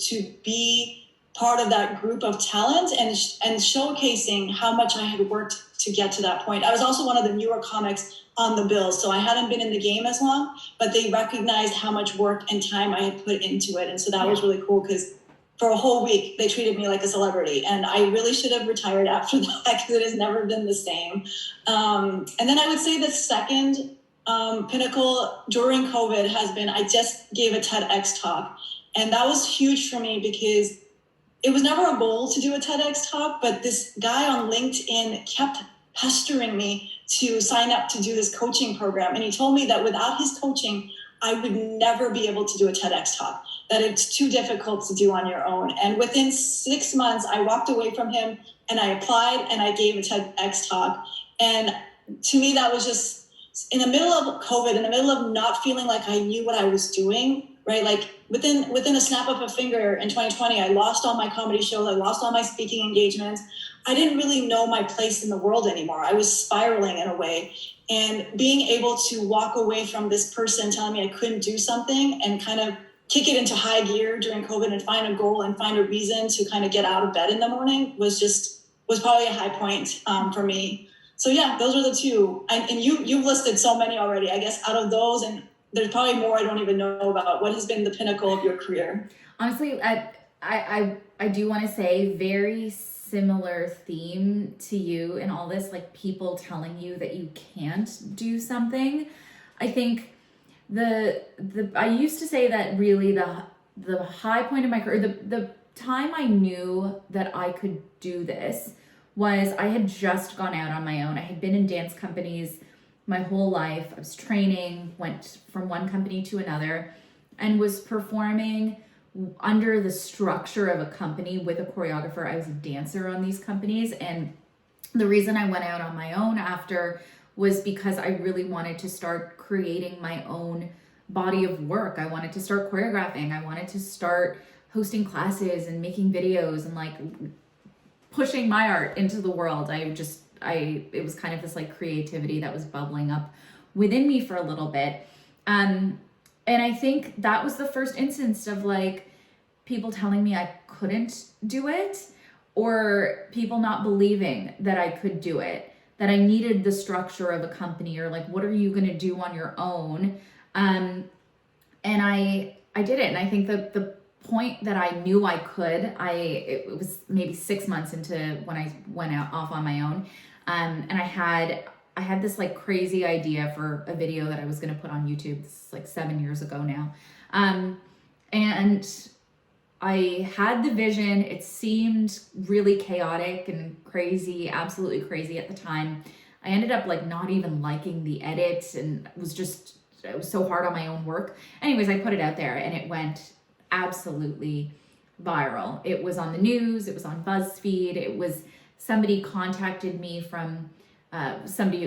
be part of that group of talent and showcasing how much I had worked to get to that point. I was also one of the newer comics on the bill, so I hadn't been in the game as long, but they recognized how much work and time I had put into it. And so that was really cool, because for a whole week, they treated me like a celebrity. And I really should have retired after that, because it has never been the same. And then I would say the second pinnacle during COVID has been, I just gave a TEDx talk. And that was huge for me, because it was never a goal to do a TEDx talk, but this guy on LinkedIn kept pestering me to sign up to do this coaching program. And he told me that without his coaching, I would never be able to do a TEDx talk, that it's too difficult to do on your own. And within 6 months, I walked away from him and I applied and I gave a TEDx talk. And to me, that was just in the middle of COVID, in the middle of not feeling like I knew what I was doing, right? Like within a snap of a finger in 2020, I lost all my comedy shows. I lost all my speaking engagements. I didn't really know my place in the world anymore. I was spiraling in a way. And being able to walk away from this person telling me I couldn't do something and kind of kick it into high gear during COVID and find a goal and find a reason to kind of get out of bed in the morning was probably a high point for me. So yeah, those are the two. And you've listed so many already, I guess, out of those, and there's probably more I don't even know about. What has been the pinnacle of your career? Honestly, I do want to say very similar theme to you in all this, like people telling you that you can't do something. I think I used to say that really the high point of my career, the time I knew that I could do this was I had just gone out on my own. I had been in dance companies my whole life. I was training, went from one company to another, and was performing under the structure of a company with a choreographer. I was a dancer on these companies. And the reason I went out on my own after was because I really wanted to start creating my own body of work. I wanted to start choreographing. I wanted to start hosting classes and making videos and like pushing my art into the world. It was kind of this like creativity that was bubbling up within me for a little bit. And I think that was the first instance of like people telling me I couldn't do it, or people not believing that I could do it, that I needed the structure of a company, or like, what are you going to do on your own? And I did it. And I think that the point that I knew I could, it was maybe 6 months into when I went off on my own. And I had this like crazy idea for a video that I was going to put on YouTube. This is like 7 years ago now. And I had the vision. It seemed really chaotic and crazy, absolutely crazy at the time. I ended up like not even liking the edit, and it was so hard on my own work. Anyways, I put it out there and it went absolutely viral. It was on the news. It was on BuzzFeed. It was somebody contacted me from somebody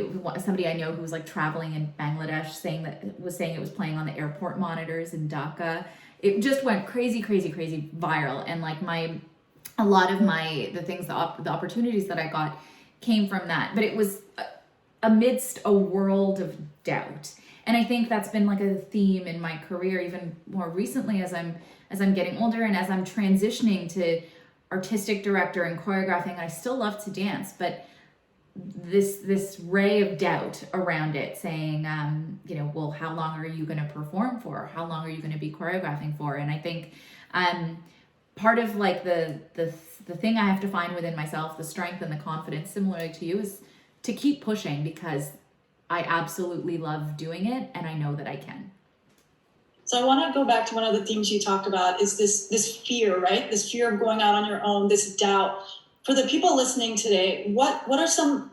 I know who was like traveling in Bangladesh, saying it was playing on the airport monitors in Dhaka. It just went crazy viral. And like a lot of the opportunities that I got came from that. But it was amidst a world of doubt. And I think that's been like a theme in my career, even more recently as I'm getting older and as I'm transitioning to artistic director and choreographing. I still love to dance, but this ray of doubt around it, saying, well, how long are you going to perform for? How long are you going to be choreographing for? And I think part of like the thing I have to find within myself, the strength and the confidence, similarly to you, is to keep pushing, because I absolutely love doing it and I know that I can. So I want to go back to one of the themes you talked about, is this fear, right? This fear of going out on your own, this doubt. For the people listening today, what are some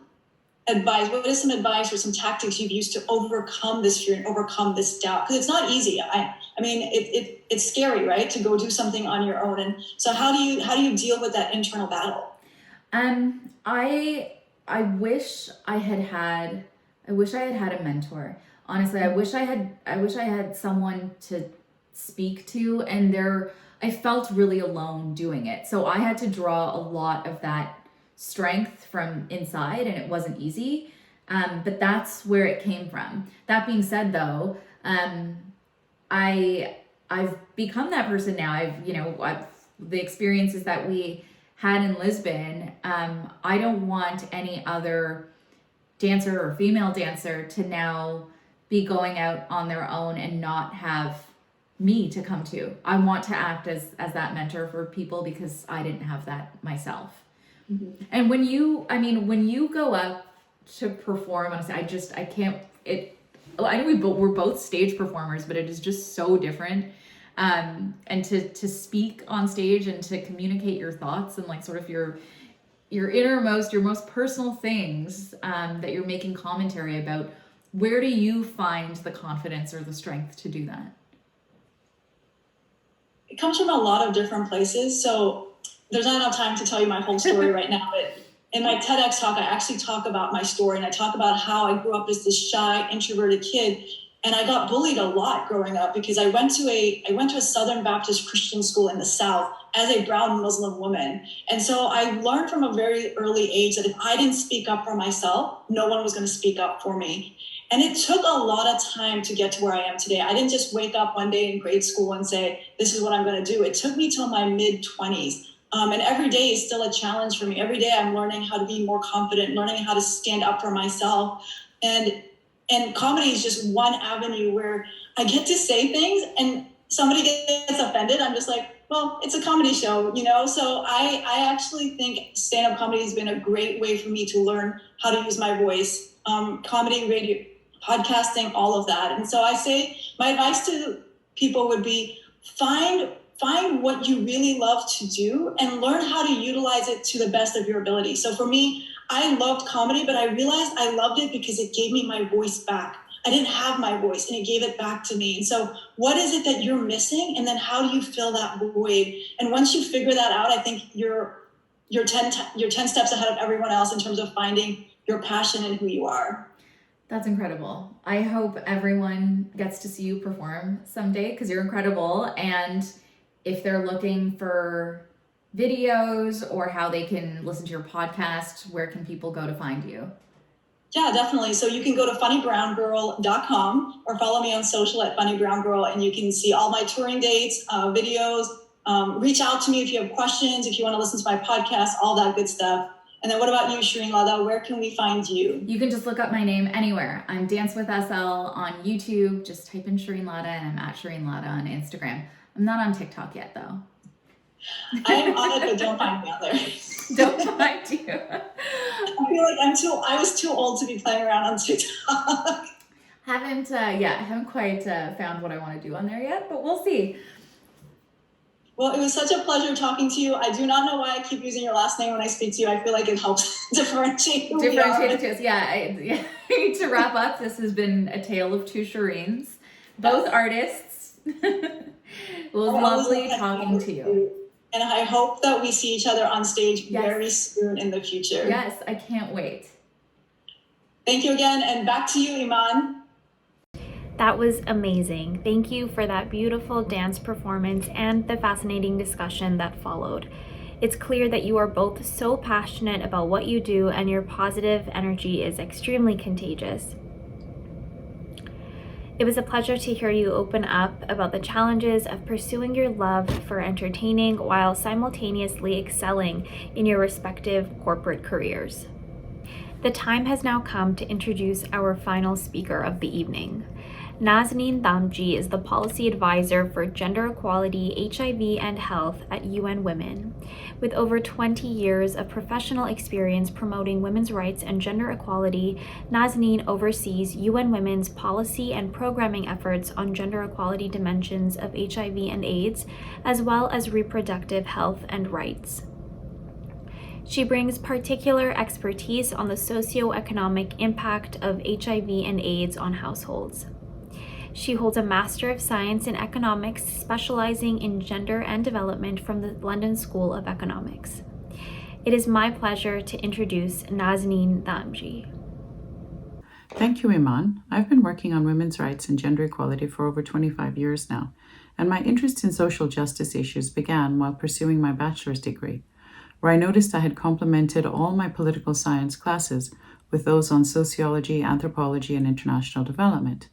advice? What is some advice or some tactics you've used to overcome this fear and overcome this doubt? Because it's not easy. I mean, it's scary, right? To go do something on your own. And so how do you deal with that internal battle? I wish I had a mentor. Honestly, I wish I had someone to speak to, and I felt really alone doing it. So I had to draw a lot of that strength from inside, and it wasn't easy. But that's where it came from. That being said, though, I've become that person now. The experiences that we had in Lisbon, I don't want any other dancer or female dancer to now be going out on their own and not have me to come to. I want to act as that mentor for people, because I didn't have that myself. Mm-hmm. And when you go up to perform, honestly, I can't, I know we're both stage performers, but it is just so different. And to speak on stage and to communicate your thoughts and like sort of your innermost, your most personal things that you're making commentary about, where do you find the confidence or the strength to do that? It comes from a lot of different places. So there's not enough time to tell you my whole story right now, but in my TEDx talk, I actually talk about my story, and I talk about how I grew up as this shy, introverted kid. And I got bullied a lot growing up because I went to a Southern Baptist Christian school in the South as a brown Muslim woman. And so I learned from a very early age that if I didn't speak up for myself, no one was going to speak up for me. And it took a lot of time to get to where I am today. I didn't just wake up one day in grade school and say, this is what I'm going to do. It took me till my mid-20s. And every day is still a challenge for me. Every day I'm learning how to be more confident, learning how to stand up for myself. And comedy is just one avenue where I get to say things and somebody gets offended. I'm just like, well, it's a comedy show, you know? So I actually think stand-up comedy has been a great way for me to learn how to use my voice, comedy, radio, podcasting, all of that. And so I say my advice to people would be find what you really love to do and learn how to utilize it to the best of your ability. So for me, I loved comedy, but I realized I loved it because it gave me my voice back. I didn't have my voice and it gave it back to me. And so what is it that you're missing? And then how do you fill that void? And once you figure that out, I think you're 10 steps ahead of everyone else in terms of finding your passion and who you are. That's incredible. I hope everyone gets to see you perform someday because you're incredible. And if they're looking for videos or how they can listen to your podcast, where can people go to find you? Yeah, definitely. So you can go to funnybrown.com or follow me on social at funnybrown and you can see all my touring dates, videos, reach out to me if you have questions, if you want to listen to my podcast, all that good stuff. And then what about you, Shereen Ladha? Where can we find you? You can just look up my name anywhere. I'm Dance with SL on YouTube. Just type in Shereen Ladha and I'm at Shereen Ladha on Instagram. I'm not on TikTok yet though. I'm on it, but don't find me out there. Don't find you. I feel like I was too old to be playing around on TikTok. Haven't quite found what I want to do on there yet, but we'll see. Well, it was such a pleasure talking to you. I do not know why I keep using your last name when I speak to you. I feel like it helps differentiate who we are. Yeah. To wrap up, this has been a tale of two Shireens, both artists. It was lovely talking to you. And I hope that we see each other on stage very soon in the future. Yes, I can't wait. Thank you again, and back to you, Iman. That was amazing. Thank you for that beautiful dance performance and the fascinating discussion that followed. It's clear that you are both so passionate about what you do and your positive energy is extremely contagious. It was a pleasure to hear you open up about the challenges of pursuing your love for entertaining while simultaneously excelling in your respective corporate careers. The time has now come to introduce our final speaker of the evening. Nazneen Damji is the Policy Advisor for Gender Equality, HIV, and Health at UN Women. With over 20 years of professional experience promoting women's rights and gender equality, Nazneen oversees UN Women's policy and programming efforts on gender equality dimensions of HIV and AIDS, as well as reproductive health and rights. She brings particular expertise on the socioeconomic impact of HIV and AIDS on households. She holds a Master of Science in Economics, specializing in gender and development from the London School of Economics. It is my pleasure to introduce Nazneen Damji. Thank you, Iman. I've been working on women's rights and gender equality for over 25 years now, and my interest in social justice issues began while pursuing my bachelor's degree, where I noticed I had complemented all my political science classes with those on sociology, anthropology, and international development.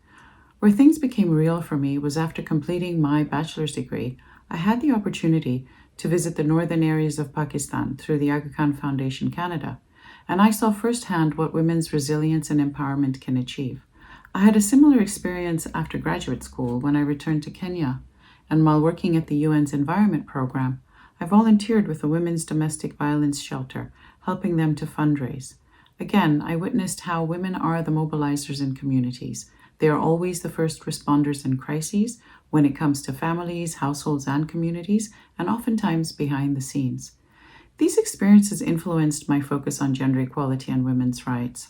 Where things became real for me was after completing my bachelor's degree, I had the opportunity to visit the northern areas of Pakistan through the Aga Khan Foundation Canada, and I saw firsthand what women's resilience and empowerment can achieve. I had a similar experience after graduate school when I returned to Kenya, and while working at the UN's Environment Program, I volunteered with a women's domestic violence shelter, helping them to fundraise. Again, I witnessed how women are the mobilizers in communities. They are always the first responders in crises when it comes to families, households, and communities, and oftentimes behind the scenes. These experiences influenced my focus on gender equality and women's rights.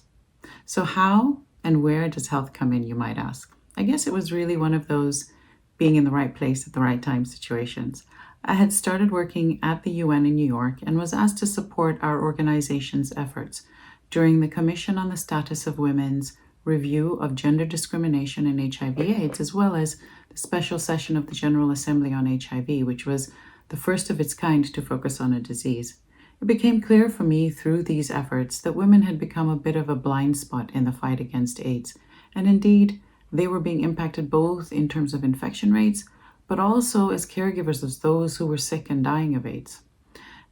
So how and where does health come in, you might ask? I guess it was really one of those being in the right place at the right time situations. I had started working at the UN in New York and was asked to support our organization's efforts during the Commission on the Status of Women's review of gender discrimination in HIV/AIDS, as well as the special session of the General Assembly on HIV, which was the first of its kind to focus on a disease. It became clear for me through these efforts that women had become a bit of a blind spot in the fight against AIDS, and indeed, they were being impacted both in terms of infection rates, but also as caregivers of those who were sick and dying of AIDS.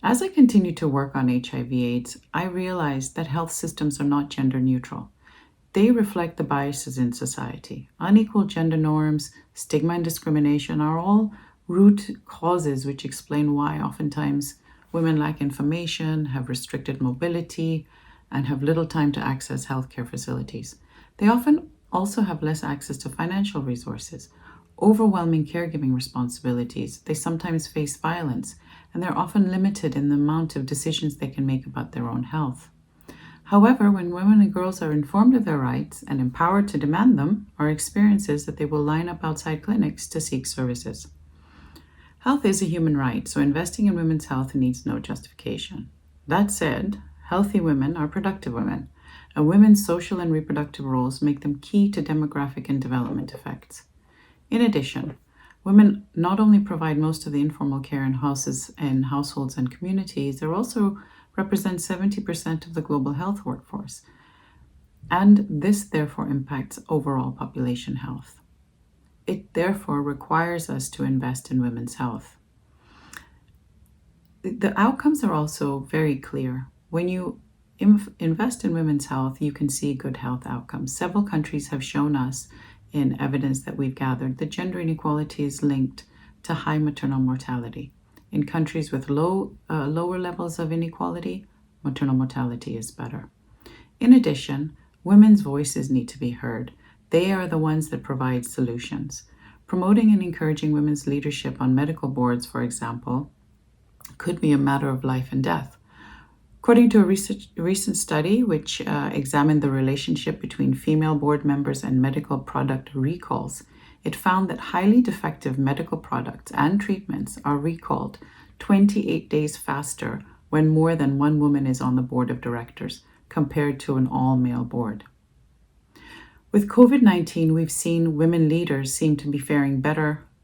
As I continued to work on HIV/AIDS, I realized that health systems are not gender neutral. They reflect the biases in society. Unequal gender norms, stigma, and discrimination are all root causes which explain why oftentimes women lack information, have restricted mobility, and have little time to access healthcare facilities. They often also have less access to financial resources, overwhelming caregiving responsibilities. They sometimes face violence, and they're often limited in the amount of decisions they can make about their own health. However, when women and girls are informed of their rights and empowered to demand them, our experience is that they will line up outside clinics to seek services. Health is a human right, so investing in women's health needs no justification. That said, healthy women are productive women, and women's social and reproductive roles make them key to demographic and development effects. In addition, women not only provide most of the informal care in houses and households and communities, they also represent 70% of the global health workforce, and this therefore impacts overall population health. It therefore requires us to invest in women's health. The outcomes are also very clear. When you invest in women's health, you can see good health outcomes. Several countries have shown us in evidence that we've gathered that gender inequality is linked to high maternal mortality. In countries with lower levels of inequality, maternal mortality is better. In addition, women's voices need to be heard. They are the ones that provide solutions. Promoting and encouraging women's leadership on medical boards, for example, could be a matter of life and death. According to a recent study which examined the relationship between female board members and medical product recalls, it found that highly defective medical products and treatments are recalled 28 days faster when more than one woman is on the board of directors compared to an all-male board. With COVID-19, we've seen women leaders seem to be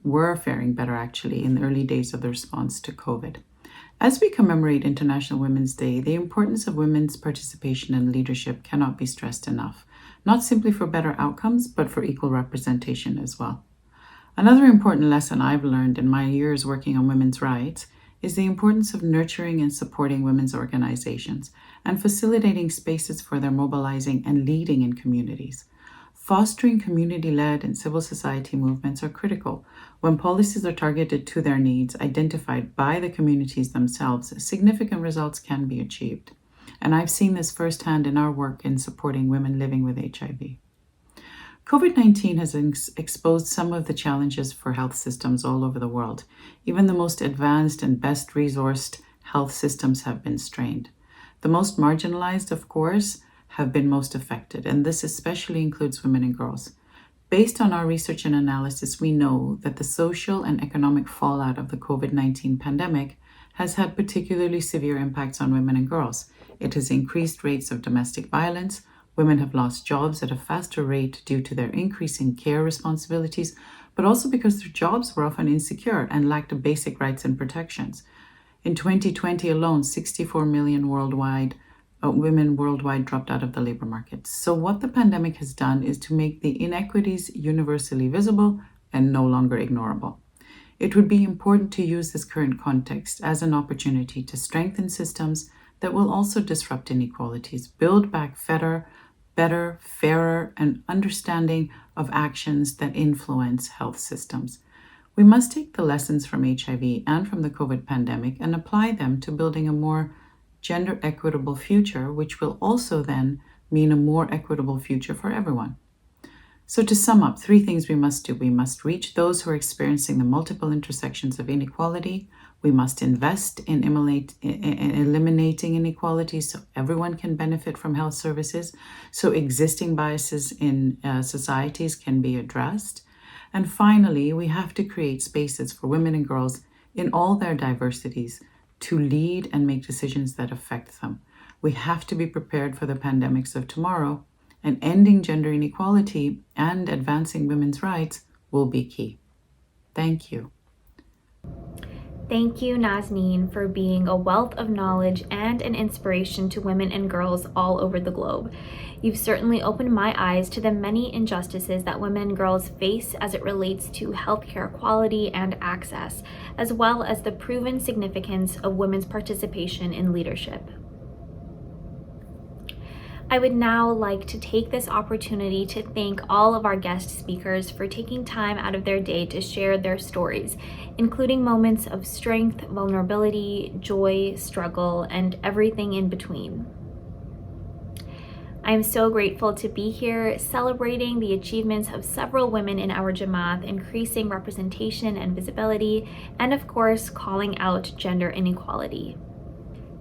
were faring better actually in the early days of the response to COVID. As we commemorate International Women's Day, the importance of women's participation and leadership cannot be stressed enough, not simply for better outcomes, but for equal representation as well. Another important lesson I've learned in my years working on women's rights is the importance of nurturing and supporting women's organizations and facilitating spaces for their mobilizing and leading in communities. Fostering community-led and civil society movements are critical. When policies are targeted to their needs identified by the communities themselves, significant results can be achieved. And I've seen this firsthand in our work in supporting women living with HIV. COVID-19 has exposed some of the challenges for health systems all over the world. Even the most advanced and best resourced health systems have been strained. The most marginalized, of course, have been most affected, and this especially includes women and girls. Based on our research and analysis, we know that the social and economic fallout of the COVID-19 pandemic has had particularly severe impacts on women and girls. It has increased rates of domestic violence. Women have lost jobs at a faster rate due to their increase in care responsibilities, but also because their jobs were often insecure and lacked basic rights and protections. In 2020 alone, 64 million women worldwide dropped out of the labor market. So what the pandemic has done is to make the inequities universally visible and no longer ignorable. It would be important to use this current context as an opportunity to strengthen systems that will also disrupt inequalities, build back better, fairer, and understanding of actions that influence health systems. We must take the lessons from HIV and from the COVID pandemic and apply them to building a more gender equitable future, which will also then mean a more equitable future for everyone. So to sum up, 3 things we must do. We must reach those who are experiencing the multiple intersections of inequality. We must invest in eliminating inequalities so everyone can benefit from health services, so existing biases in societies can be addressed. And finally, we have to create spaces for women and girls in all their diversities to lead and make decisions that affect them. We have to be prepared for the pandemics of tomorrow, and ending gender inequality and advancing women's rights will be key. Thank you. Thank you, Nazneen, for being a wealth of knowledge and an inspiration to women and girls all over the globe. You've certainly opened my eyes to the many injustices that women and girls face as it relates to healthcare quality and access, as well as the proven significance of women's participation in leadership. I would now like to take this opportunity to thank all of our guest speakers for taking time out of their day to share their stories, including moments of strength, vulnerability, joy, struggle, and everything in between. I am so grateful to be here celebrating the achievements of several women in our Jamaat, increasing representation and visibility, and of course, calling out gender inequality.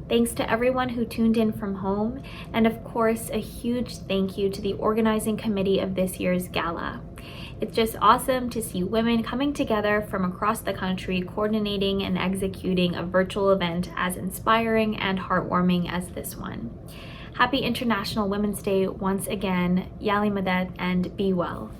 Thanks to everyone who tuned in from home, and of course, a huge thank you to the organizing committee of this year's gala. It's just awesome to see women coming together from across the country, coordinating and executing a virtual event as inspiring and heartwarming as this one. Happy International Women's Day once again, Yali Madet, and be well.